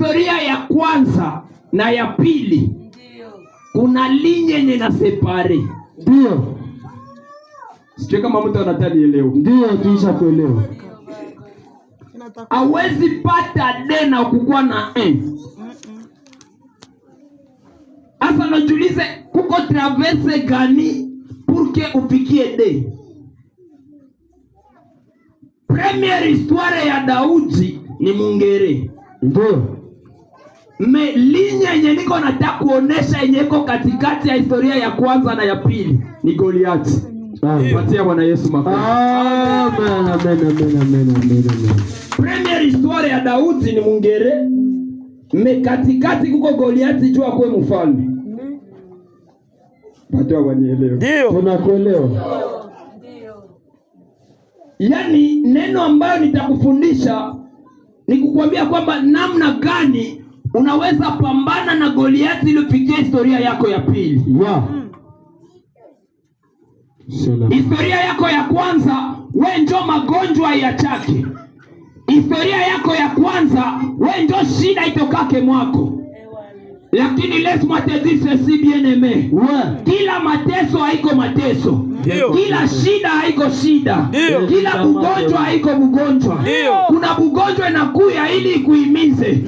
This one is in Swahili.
historia ya kwanza na ya pili kuna linye yenye na separe. Ndio. Sio kama mtu anatanielewa. Ndio tuisha kuelewa. Hawezi pata D na kukua na N. Asa najiulize kuko traverse gani pour que ufikie D? Première histoire ya Daudi ni Mungere. Ndio. Me linya yenye niko nataka kuonesha yenye iko katikati ya historia ya kwanza na ya pili ni Goliathi. Patia Bwana Yesu makofi. Amen, amen, amen, amen, amen. Première histoire ya Daudi ni Mungere. Me katikati kuko Goliathi jua kwa mfalme. Patia wanielewe. Ndio. Tunakuelewa. Yaani neno ambayo nitakufundisha ni kukwambia kwamba namna gani unaweza pambana na Goliathi ili ufikie historia yako ya pili. Yeah. Historia yako ya kwanza wewe ndio magonjwa ya chake. Historia yako ya kwanza wewe ndio shida itokake mwako. Lakini laisse-moi te dire ceci bien aimé. Kila mateso haiko mateso. Kila shida haiko shida. Kila ugonjwa haiko ugonjwa. Kuna ugonjwa inakuya ili kuhimize.